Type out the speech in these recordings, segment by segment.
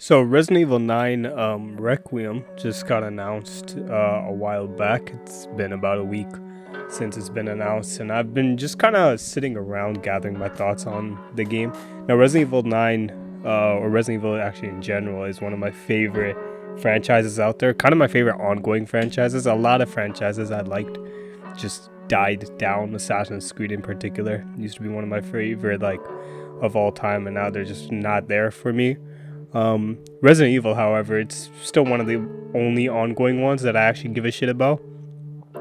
So Resident Evil 9 Requiem just got announced a while back. It's been about a week since it's been announced, and I've been just kind of sitting around gathering my thoughts on the game. Now, Resident Evil 9, or Resident Evil actually in general, is one of my favorite franchises out there. Kind of my favorite ongoing franchises. A lot of franchises I liked just died down. Assassin's Creed in particular used to be one of my favorite, like, of all time, and now they're just not there for me. Resident Evil, however, it's still one of the only ongoing ones that I actually give a shit about.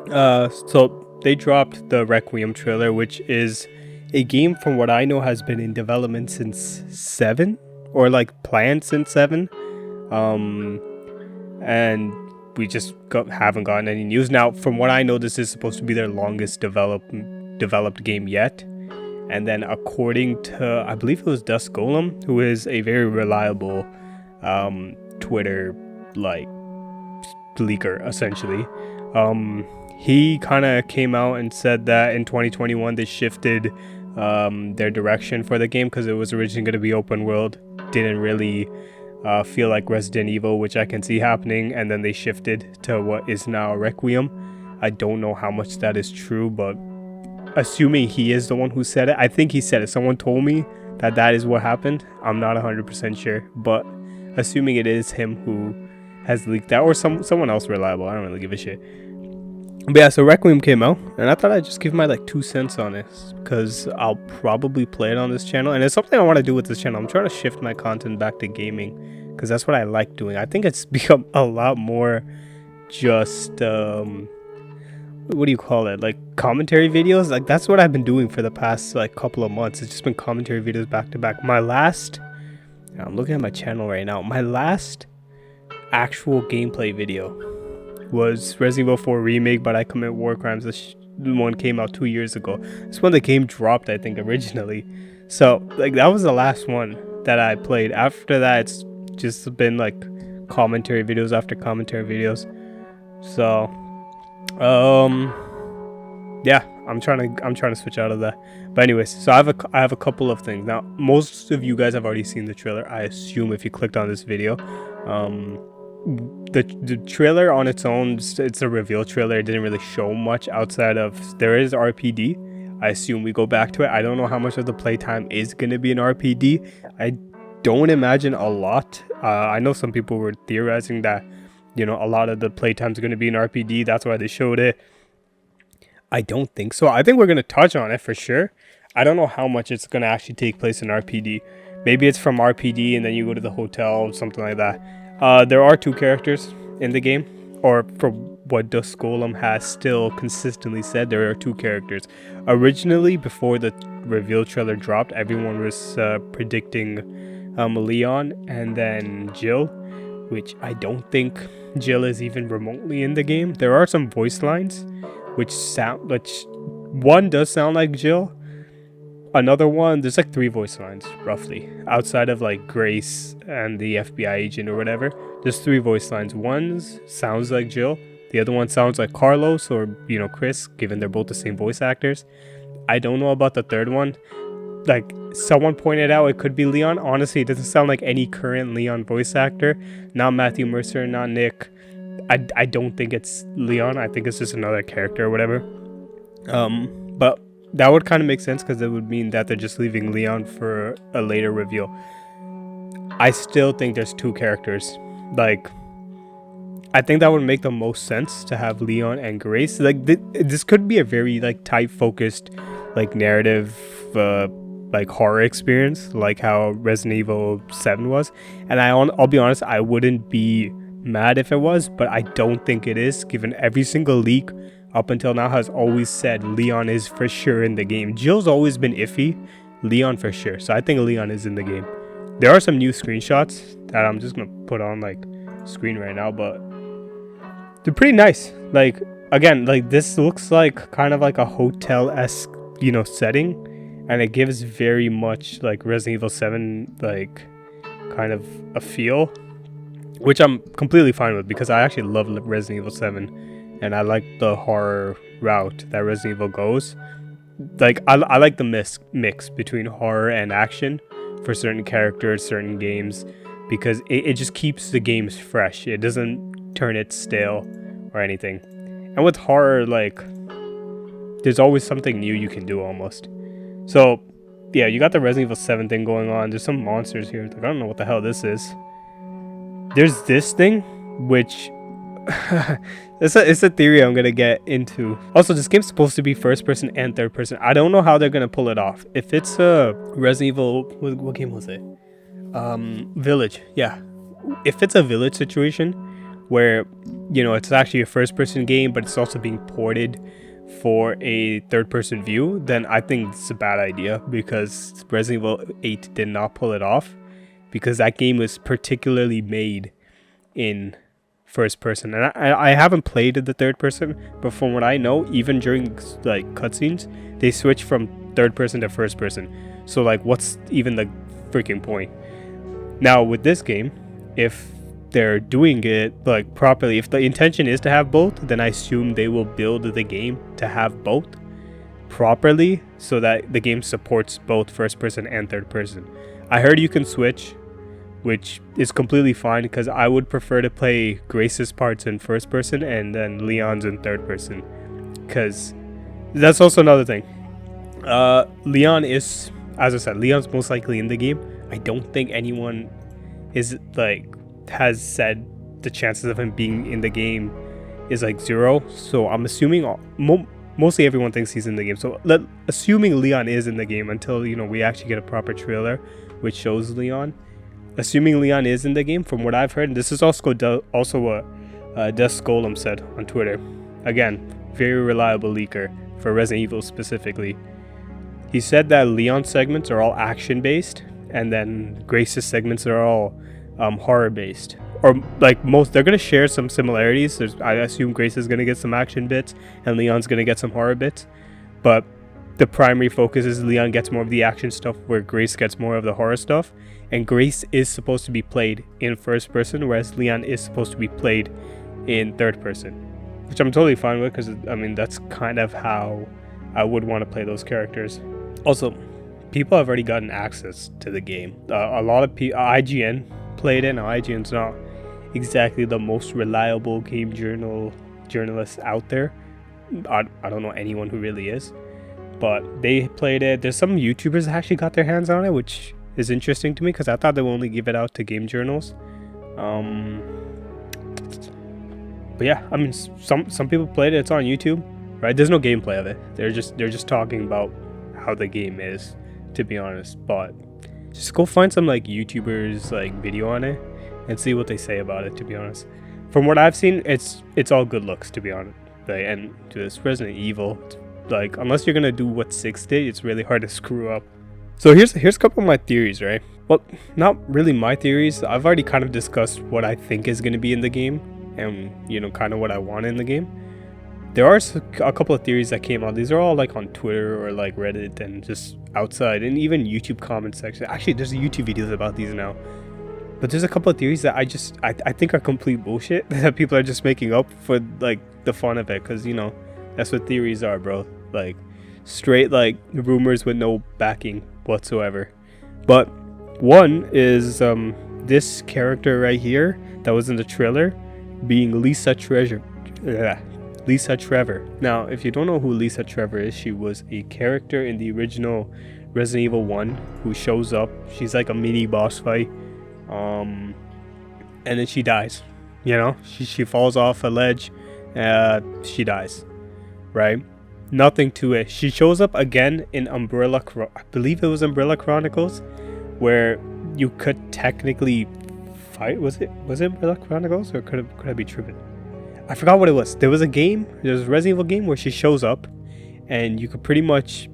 So they dropped the Requiem trailer, which is a game from what I know has been in development since 7, or like planned since 7. And we just haven't gotten any news. Now, from what I know, this is supposed to be their longest developed game yet. And then according to, I believe it was Dusk Golem, who is a very reliable Twitter, like, leaker, essentially. He kind of came out and said that in 2021 they shifted their direction for the game because it was originally going to be open world. Didn't really feel like Resident Evil, which I can see happening. And then they shifted to what is now Requiem. I don't know how much that is true, but assuming he is the one who said it, I think he said it. Someone told me that is what happened. I'm not 100% sure, but assuming it is him who has leaked that, or someone else reliable, I don't really give a shit. But yeah, so Requiem came out, and I thought I'd just give my 2 cents on it, because I'll probably play it on this channel, and it's something I want to do with this channel. I'm trying to shift my content back to gaming, because that's what I like doing. I think it's become a lot more just what do you call it, like commentary videos. Like, that's what I've been doing for the past couple of months. It's just been commentary videos back to back. I'm looking at my channel right now. My last actual gameplay video was Resident Evil 4 Remake, but I commit war crimes. This one came out 2 years ago. It's when the game dropped, I think, originally. So that was the last one that I played. After that, it's just been commentary videos after commentary videos. So yeah, I'm trying to switch out of that. But anyways, so I have a couple of things. Now, most of you guys have already seen the trailer, I assume, if you clicked on this video. The trailer on its own, it's a reveal trailer. It didn't really show much outside of, there is RPD. I assume we go back to it. I don't know how much of the playtime is going to be an RPD. I don't imagine a lot. I know some people were theorizing that, a lot of the playtime is going to be an RPD. That's why they showed it. I don't think so. I think we're going to touch on it for sure. I don't know how much it's going to actually take place in RPD. Maybe it's from RPD and then you go to the hotel, something like that. There are 2 characters in the game, or for what Dusk Golem has still consistently said, there are 2 characters. Originally, before the reveal trailer dropped, everyone was predicting Leon and then Jill, which I don't think Jill is even remotely in the game. There are some voice lines which one does sound like Jill. Another one, there's 3 voice lines roughly outside of Grace and the FBI agent or whatever. There's 3 voice lines. One sounds like Jill, the other one sounds like Carlos or Chris, given they're both the same voice actors. I don't know about the third one. Someone pointed out it could be Leon. Honestly, it doesn't sound like any current Leon voice actor. Not Matthew Mercer, not Nick. I don't think it's Leon. I think it's just another character or whatever. But that would kind of make sense, because it would mean that they're just leaving Leon for a later reveal. I still think there's 2 characters. I think that would make the most sense to have Leon and Grace. This could be a very tight focused narrative horror experience, like how Resident Evil 7 was. And I'll be honest, I wouldn't be mad if it was, but I don't think it is, given every single leak up until now has always said Leon is for sure in the game. Jill's always been iffy, Leon for sure. So I think Leon is in the game. There are some new screenshots that I'm just gonna put on screen right now, but they're pretty nice. Again, this looks like kind of a hotel-esque setting, and it gives very much Resident Evil 7 kind of a feel, which I'm completely fine with, because I actually love Resident Evil 7, and I like the horror route that Resident Evil goes. I like the mix between horror and action for certain characters, certain games. because it just keeps the games fresh. It doesn't turn it stale or anything. And with horror, like, there's always something new you can do almost. So yeah, you got the Resident Evil 7 thing going on. There's some monsters here. Like, I don't know what the hell this is. There's this thing, which it's a theory I'm gonna get into. Also, this game's supposed to be first person and third person. I don't know how they're gonna pull it off. If it's a Resident Evil, what game was it? Village. Yeah, if it's a Village situation where, you know, it's actually a first person game, but it's also being ported for a third person view, then I think it's a bad idea, because Resident Evil 8 did not pull it off, because that game was particularly made in first person. And I haven't played the third person, but from what I know, even during like cutscenes, they switch from third person to first person. So like, what's even the freaking point? Now with this game, if they're doing it like properly, if the intention is to have both, then I assume they will build the game to have both properly, so that the game supports both first person and third person. I heard you can switch, which is completely fine, because I would prefer to play Grace's parts in first person and then Leon's in third person, because that's also another thing. Leon is, as I said, Leon's most likely in the game. I don't think anyone is like has said the chances of him being in the game is like 0, so I'm assuming mostly everyone thinks he's in the game. So assuming Leon is in the game until, you know, we actually get a proper trailer which shows Leon. Assuming Leon is in the game, from what I've heard, and this is also what Dust Golem said on Twitter. Again, very reliable leaker for Resident Evil specifically. He said that Leon segments are all action based, and then Grace's segments are all horror based, or like most. They're gonna share some similarities. I assume Grace is gonna get some action bits and Leon's gonna get some horror bits, but the primary focus is Leon gets more of the action stuff, where Grace gets more of the horror stuff. And Grace is supposed to be played in first person, whereas Leon is supposed to be played in third person, which I'm totally fine with, because I mean, that's kind of how I would want to play those characters. Also, people have already gotten access to the game. A lot of people, IGN played it. Now IGN's not exactly the most reliable game journalist out there. I don't know anyone who really is, but they played it. There's some YouTubers that actually got their hands on it, which is interesting to me, because I thought they would only give it out to game journals. But yeah, I mean, some people played it. It's on YouTube, right? There's no gameplay of it. They're just talking about how the game is, to be honest. But just go find some like YouTubers like video on it and see what they say about it, to be honest. From what I've seen, it's all good looks, to be honest. Like, and to this Resident Evil, like, unless you're gonna do what 6 did, it's really hard to screw up. So here's a couple of my theories, right? Well, not really my theories. I've already kind of discussed what I think is going to be in the game, and, you know, kind of what I want in the game. There are a couple of theories that came out. These are all like on Twitter or like Reddit and just outside, and even YouTube comment section. Actually, there's YouTube videos about these now. But there's a couple of theories that I think are complete bullshit that people are just making up for like the fun of it, because, you know, that's what theories are, bro. Like, straight like rumors with no backing whatsoever. But one is this character right here that was in the trailer being Lisa Trevor. Now, if you don't know who Lisa Trevor is, she was a character in the original Resident Evil 1 who shows up. She's like a mini boss fight, and then she dies. You know, she falls off a ledge, she dies, right? Nothing to it. She shows up again in I believe it was Umbrella Chronicles, where you could technically fight. Was it Umbrella Chronicles, or could I be tripping? I forgot what it was. There was a Resident Evil game where she shows up, and you could pretty much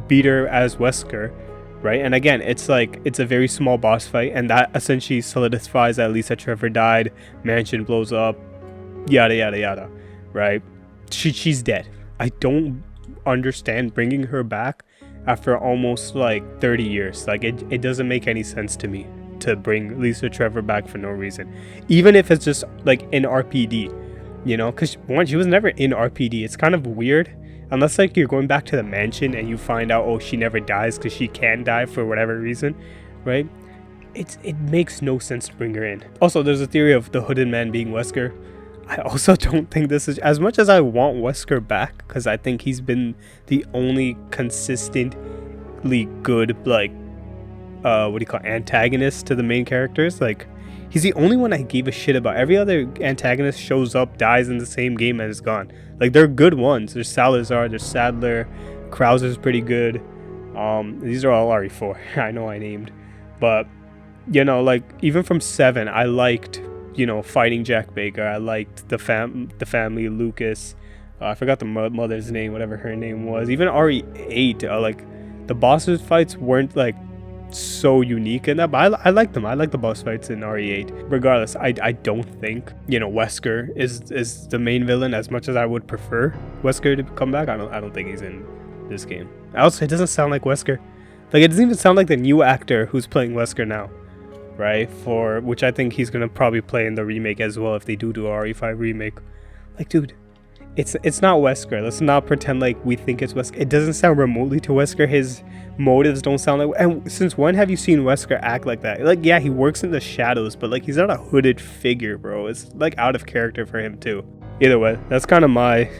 beat her as Wesker, right? And again, it's a very small boss fight, and that essentially solidifies that Lisa Trevor died. Mansion blows up, yada yada yada, right? She's dead. I don't understand bringing her back after almost like 30 years. Like, it doesn't make any sense to me to bring Lisa Trevor back for no reason, even if it's just like in RPD, you know, because one, she was never in RPD. It's kind of weird, unless like you're going back to the mansion and you find out, oh, she never dies because she can die for whatever reason, right? it makes no sense to bring her in. Also, there's a theory of the hooded man being Wesker. I also don't think this is, as much as I want Wesker back, because I think he's been the only consistently good, like, what do you call it, antagonist to the main characters. Like, he's the only one I gave a shit about. Every other antagonist shows up, dies in the same game, and is gone. Like, they're good ones. There's Salazar, there's Sadler, Krauser's pretty good. These are all RE4. I know I named, but you know, like, even from 7, I liked, you know, fighting Jack Baker. I liked the family Lucas. I forgot the mother's name, whatever her name was. Even RE8, like, the bosses fights weren't like so unique in that, but I like them. I like the boss fights in RE8. Regardless, I don't think, you know, Wesker is the main villain, as much as I would prefer Wesker to come back. I don't think he's in this game. Also, it doesn't sound like Wesker. Like, it doesn't even sound like the new actor who's playing Wesker now, right? For which I think he's gonna probably play in the remake as well, if they do a RE5 remake. Like, dude, it's not Wesker. Let's not pretend like we think it's Wesker. It doesn't sound remotely to Wesker. His motives don't sound like. And since when have you seen Wesker act like that? Like, yeah, he works in the shadows, but like, he's not a hooded figure, bro. It's like out of character for him too. Either way, that's kind of my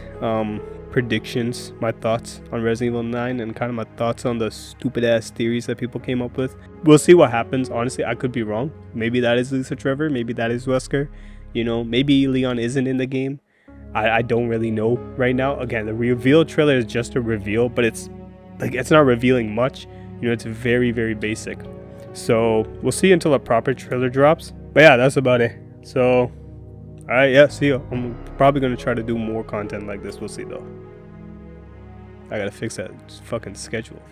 predictions, my thoughts on Resident Evil 9, and kind of my thoughts on the stupid ass theories that people came up with. We'll see what happens. Honestly, I could be wrong. Maybe that is Lisa Trevor, maybe that is Wesker, you know, maybe Leon isn't in the game. I don't really know right now. Again, the reveal trailer is just a reveal, but it's like, it's not revealing much, you know. It's very, very basic. So we'll see until a proper trailer drops. But yeah, that's about it. So alright, yeah, see you. I'm probably gonna try to do more content like this. We'll see though. I gotta fix that fucking schedule.